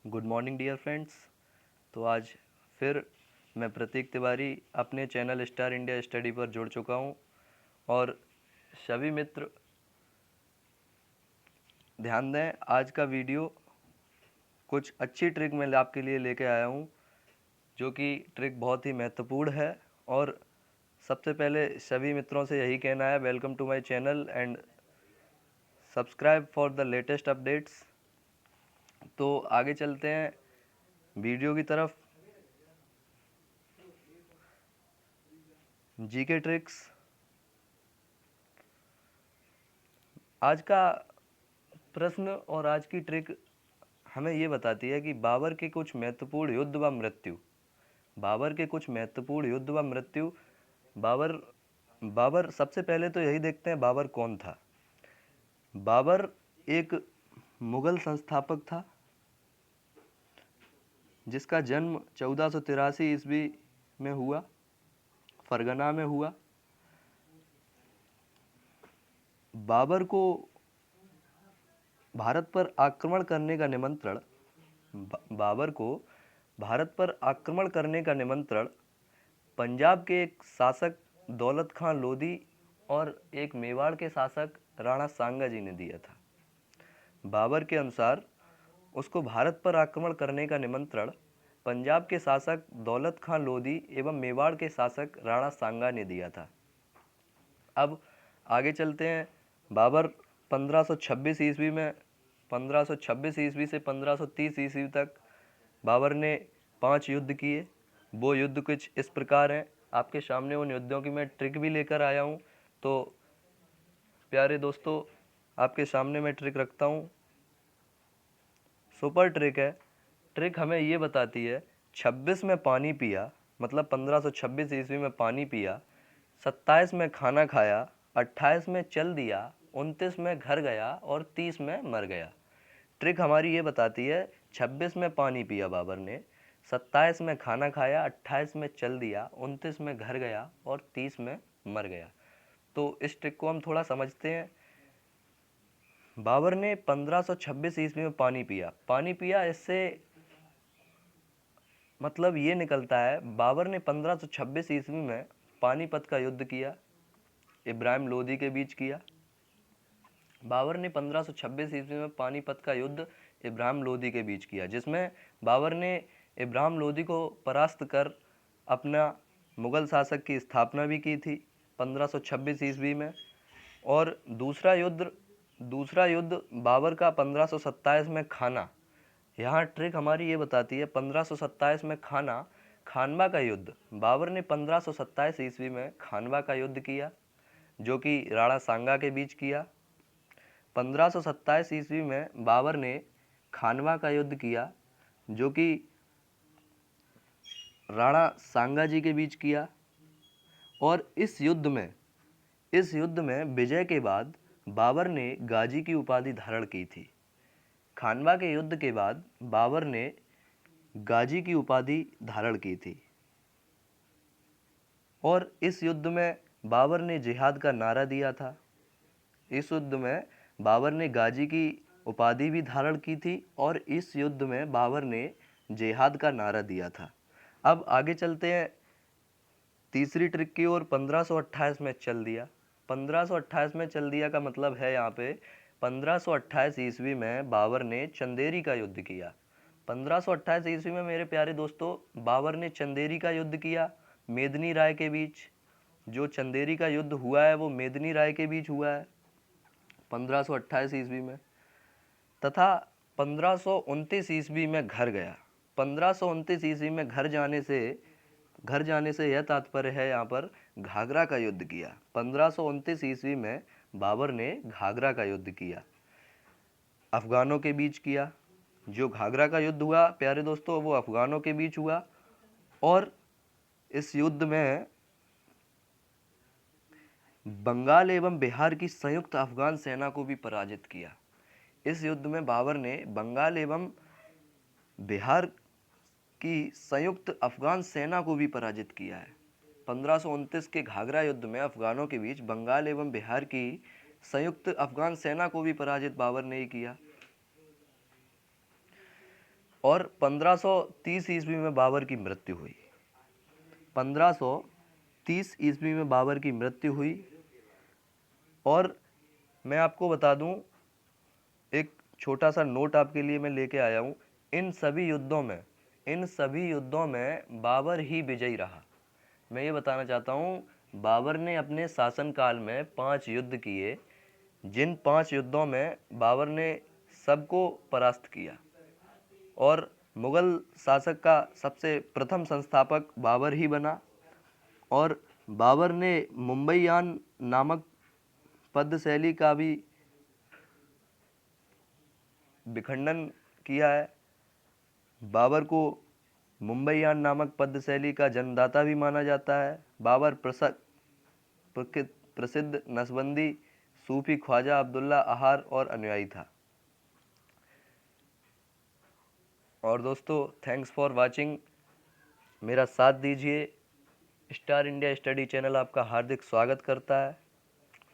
Good morning dear friends. तो आज फिर मैं प्रतीक तिवारी अपने चैनल स्टार इंडिया स्टडी पर जुड़ चुका हूं और सभी मित्र ध्यान दें, आज का वीडियो कुछ अच्छी ट्रिक मैं आपके लिए लेके आया हूं, जो कि ट्रिक बहुत ही महत्वपूर्ण है। और सबसे पहले सभी मित्रों से यही कहना है, welcome to my channel and subscribe for the latest updates. तो आगे चलते हैं वीडियो की तरफ। GK tricks. आज का प्रश्न और आज की ट्रिक हमें ये बताती है कि बाबर के कुछ महत्वपूर्ण युद्ध व मृत्यु। बाबर के कुछ महत्वपूर्ण युद्ध व मृत्यु। बाबर बाबर सबसे पहले तो यही देखते हैं, बाबर कौन था। बाबर एक मुगल संस्थापक था, जिसका जन्म 1483 ईस्वी में हुआ, फरगना में हुआ। बाबर को भारत पर आक्रमण करने का निमंत्रण बाबर को भारत पर आक्रमण करने का निमंत्रण पंजाब के एक शासक दौलत खां लोधी और एक मेवाड़ के शासक राणा सांगा जी ने दिया था। बाबर के अनुसार उसको भारत पर आक्रमण करने का निमंत्रण पंजाब के शासक दौलत खां लोधी एवं मेवाड़ के शासक राणा सांगा ने दिया था। अब आगे चलते हैं। बाबर 1526 ईस्वी में 1526 ईस्वी से 1530 ईस्वी तक बाबर ने 5 युद्ध किए। वो युद्ध कुछ इस प्रकार हैं, आपके सामने उन युद्धों की मैं ट्रिक भी लेकर आया हूँ। तो प्यारे दोस्तों, आपके सामने मैं ट्रिक रखता हूँ। सुपर ट्रिक है। ट्रिक हमें ये बताती है, 26 में पानी पिया, मतलब 1526 ईस्वी में पानी पिया, 27 में खाना खाया, 28 में चल दिया, 29 में घर गया और 30 में मर गया। ट्रिक हमारी ये बताती है, 26 में पानी पिया बाबर ने, 27 में खाना खाया, 28 में चल दिया, 29 में घर गया और 30 में मर गया। तो इस ट्रिक को हम थोड़ा समझते हैं। बाबर ने 1526 ईस्वी में पानी पिया, इससे मतलब ये निकलता है, बाबर ने 1526 ईस्वी में पानीपत का युद्ध किया, इब्राहिम लोदी के बीच किया। बाबर ने 1526 ईस्वी में पानीपत का युद्ध इब्राहिम लोदी के बीच किया, जिसमें बाबर ने इब्राहिम लोदी को परास्त कर अपना मुगल शासक की स्थापना भी की थी 1526 ईस्वी में। और दूसरा युद्ध बाबर का 1527 में खाना। यहाँ ट्रिक हमारी ये बताती है, 1527 में खानवा का युद्ध बाबर ने 1527 ईस्वी में खानवा का युद्ध किया, जो कि राणा सांगा के बीच किया। 1527 ईस्वी में बाबर ने खानवा का युद्ध किया, जो कि राणा सांगा जी के बीच किया। और इस युद्ध में विजय के बाद बाबर ने गाजी की उपाधि धारण की थी। खानवा के युद्ध के बाद बाबर ने गाजी की उपाधि धारण की थी। और इस युद्ध में बाबर ने जिहाद का नारा दिया था। इस युद्ध में बाबर ने गाजी की उपाधि भी धारण की थी और इस युद्ध में बाबर ने जिहाद का नारा दिया था। अब आगे चलते हैं तीसरी ट्रिक की ओर। 1528 में चल दिया। 1528 में चल दिया का मतलब है, यहाँ पे 1528 ईस्वी में बाबर ने चंदेरी का युद्ध किया। 1528 ईस्वी में मेरे प्यारे दोस्तों, बाबर ने चंदेरी का युद्ध किया मेदिनी राय के बीच। जो चंदेरी का युद्ध हुआ है वो मेदिनी राय के बीच हुआ है 1528 ईस्वी में। तथा 1529 ईस्वी में घर गया। 1529 ईस्वी में घर जाने से यह तात्पर्य है, यहाँ पर घाघरा का युद्ध किया। 1529 ईस्वी में बाबर ने घाघरा का युद्ध किया, अफगानों के बीच किया। जो घाघरा का युद्ध हुआ प्यारे दोस्तों, वो अफगानों के बीच हुआ। और इस युद्ध में बंगाल एवं बिहार की संयुक्त अफगान सेना को भी पराजित किया। इस युद्ध में बाबर ने बंगाल एवं बिहार की संयुक्त अफगान सेना को भी पराजित किया है। 1529 के घाघरा युद्ध में अफगानों के बीच बंगाल एवं बिहार की संयुक्त अफगान सेना को भी पराजित बाबर ने ही किया। और 1530 ईस्वी में बाबर की मृत्यु हुई। 1530 ईस्वी में बाबर की मृत्यु हुई। और मैं आपको बता दूं, एक छोटा सा नोट आपके लिए मैं लेके आया हूं। इन सभी युद्धों में बाबर ही विजयी रहा। मैं ये बताना चाहता हूं, बाबर ने अपने शासनकाल में 5 युद्ध किए, जिन 5 युद्धों में बाबर ने सबको परास्त किया और मुगल शासक का सबसे प्रथम संस्थापक बाबर ही बना। और बाबर ने मुंबईयान नामक पद्य शैली का भी विखंडन किया है। बाबर को मुंबईयान नामक पद्य शैली का जन्मदाता भी माना जाता है। बाबर प्रसिद्ध नसबंदी सूफी ख्वाजा अब्दुल्ला अहार और अनुयायी था। और दोस्तों, थैंक्स फॉर वाचिंग। मेरा साथ दीजिए। स्टार इंडिया स्टडी चैनल आपका हार्दिक स्वागत करता है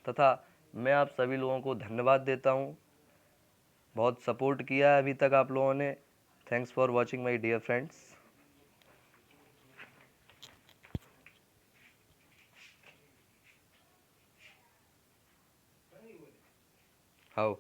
तथा मैं आप सभी लोगों को धन्यवाद देता हूं। बहुत सपोर्ट किया है अभी तक आप लोगों ने। Thanks for watching my dear friends. How.